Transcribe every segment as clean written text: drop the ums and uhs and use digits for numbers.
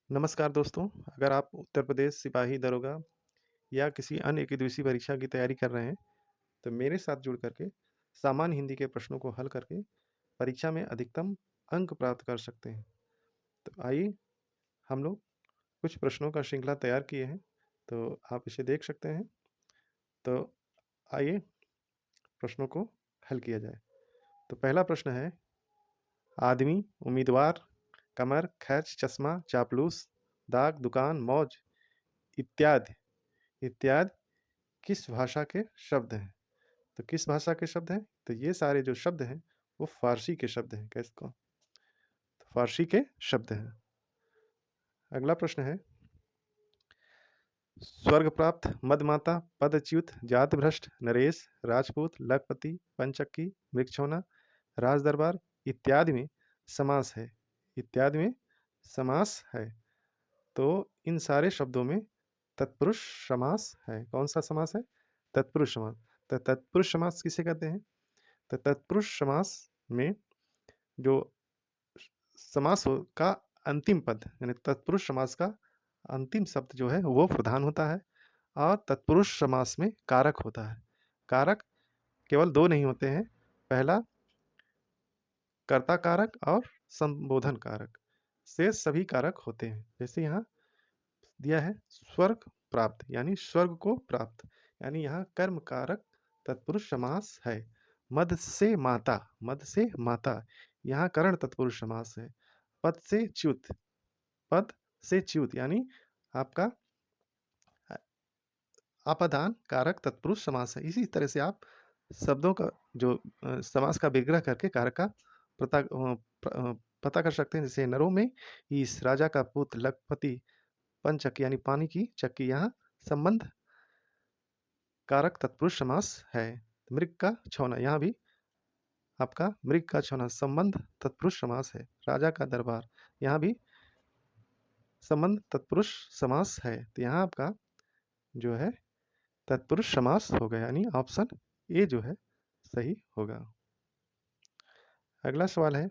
नमस्कार दोस्तों, अगर आप उत्तर प्रदेश सिपाही दरोगा या किसी अन्य एकदिवसीय परीक्षा की तैयारी कर रहे हैं, तो मेरे साथ जुड़ करके सामान्य हिंदी के प्रश्नों को हल करके परीक्षा में अधिकतम अंक प्राप्त कर सकते हैं। तो आइए हम लोग कुछ प्रश्नों का श्रृंखला तैयार किए हैं, तो आप इसे देख सकते हैं। तो आइए प्रश्नों को हल किया जाए। तो पहला प्रश्न है, आदमी, उम्मीदवार, कमर, खैच, चश्मा, चापलूस, दाग, दुकान, मौज इत्यादि इत्यादि किस भाषा के शब्द हैं? तो किस भाषा के शब्द हैं? तो ये सारे जो शब्द हैं, वो फ़ारसी के शब्द हैं। तो फ़ारसी के शब्द हैं। अगला प्रश्न है, स्वर्ग प्राप्त, मदमाता, पदच्युत, जातभ्रष्ट, नरेश, राजपूत, लखपति, पंचक्की, मृगछौना, राजदरबार इत्यादि में समास है। इत्यादि में समास है। तो इन सारे शब्दों में तत्पुरुष समास है। कौन सा समास है? तत्पुरुष समास। तो तत्पुरुष समास किसे कहते हैं? तो तत्पुरुष समास में जो समास का अंतिम पद यानी तत्पुरुष समास का अंतिम शब्द जो है वो प्रधान होता है और तत्पुरुष समास में कारक होता है। कारक केवल दो नहीं होते हैं, पहला कर्ता कारक और संबोधन कारक से सभी कारक होते हैं। जैसे यहाँ दिया है स्वर्ग प्राप्त यानी स्वर्ग को प्राप्त, यानी यहाँ कर्म कारक तत्पुरुष समास है। मद से माता, मद से माता यहाँ करण तत्पुरुष समास है। पद से च्युत, पद से च्युत यानी आपका आपादान कारक तत्पुरुष समास है। इसी तरह से आप शब्दों का जो समास का विग्रह करके कारक का पता कर सकते हैं। जैसे नरों में इस राजा का पुत्र लखपति, पंचक यानी पानी की चक्की, यहाँ संबंध कारक तत्पुरुष समास है। मृग का छौना, यहाँ भी आपका मृग का छौना संबंध तत्पुरुष समास है। राजा का दरबार, यहाँ भी संबंध तत्पुरुष समास है। तो यहाँ आपका जो है तत्पुरुष समास हो गया, यानी ऑप्शन ए जो है सही होगा। अगला सवाल है,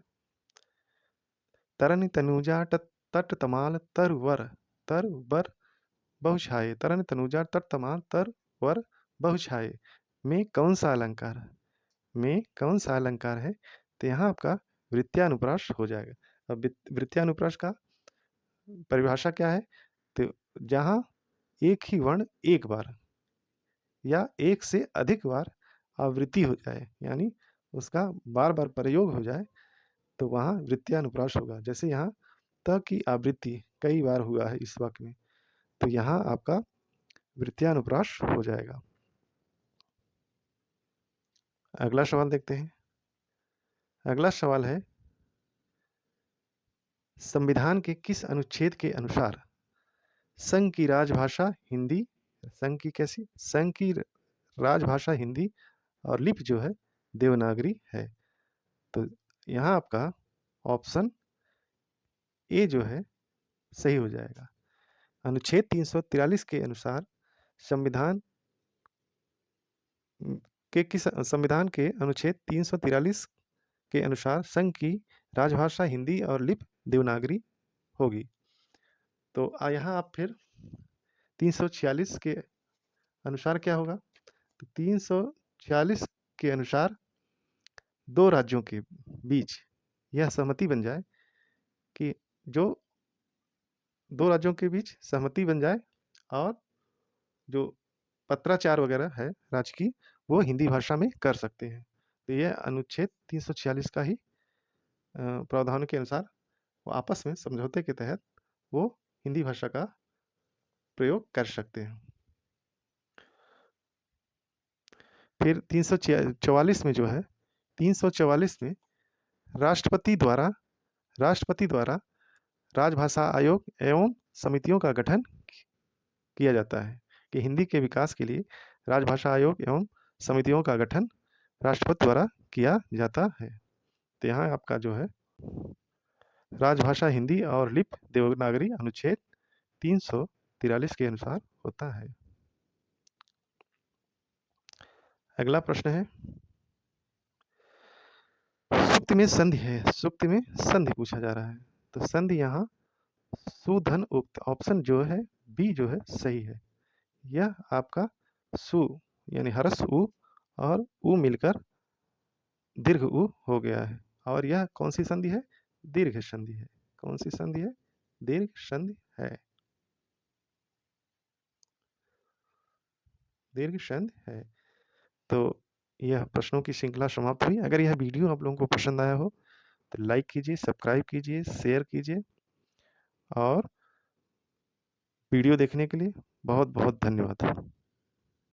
तरन तनुजा तट तमाल तर वर बहुछाये, तरन तनुजा तट तमाल तर वर बहुछाये में कौन सा अलंकार है? में कौन सा अलंकार है? तो यहाँ आपका वृत्यानुप्रास हो जाएगा। अब वृत्यानुप्रास का परिभाषा क्या है? तो जहाँ एक ही वर्ण एक बार या एक से अधिक बार आवृत्ति हो जाए, यानी उसका बार बार प्रयोग हो जाए, तो वहाँ वृत्यानुप्रास होगा। जैसे यहाँ त की आवृत्ति कई बार हुआ है इस वाक्य में, तो यहाँ आपका वृत्यानुप्रास हो जाएगा। अगला सवाल देखते हैं। अगला सवाल है, संविधान के किस अनुच्छेद के अनुसार संघ की राजभाषा हिंदी, संघ की कैसी? संघ की राजभाषा हिंदी और लिपि जो है देवनागरी है। तो यहाँ आपका ऑप्शन ए जो है सही हो जाएगा। अनुच्छेद 343 के अनुसार संविधान संविधान के अनुच्छेद 343 के अनुसार संघ की राजभाषा हिंदी और लिपि देवनागरी होगी। तो यहाँ आप फिर 346 के अनुसार क्या होगा? तो 346 के अनुसार दो राज्यों के बीच यह सहमति बन जाए कि जो दो राज्यों के बीच सहमति बन जाए और जो पत्राचार वगैरह है राज्य की, वो हिंदी भाषा में कर सकते हैं। तो यह अनुच्छेद 346 का ही प्रावधान के अनुसार वो आपस में समझौते के तहत वो हिंदी भाषा का प्रयोग कर सकते हैं। फिर 344 में जो है, 344 में राष्ट्रपति द्वारा राजभाषा आयोग एवं समितियों का गठन किया जाता है कि हिंदी के विकास के लिए राजभाषा आयोग एवं समितियों का गठन राष्ट्रपति द्वारा किया जाता है। तो यहाँ आपका जो है राजभाषा हिंदी और लिपि देवनागरी अनुच्छेद 343 के अनुसार होता है। अगला प्रश्न है, सुक्ति में संधि है, सुक्ति में संधि पूछा जा रहा है। तो संधि यहाँ सुधन उक्त। ऑप्शन जो है बी जो है सही है। यह आपका सु यानी हर्ष उ और उ मिलकर दीर्घ उ हो गया है। और यह कौन सी संधि है? दीर्घ संधि है। कौन सी संधि है? दीर्घ संधि है। दीर्घ संधि है। तो यह प्रश्नों की श्रृंखला समाप्त हुई। अगर यह वीडियो आप लोगों को पसंद आया हो तो लाइक कीजिए, सब्सक्राइब कीजिए, शेयर कीजिए और वीडियो देखने के लिए बहुत बहुत धन्यवाद।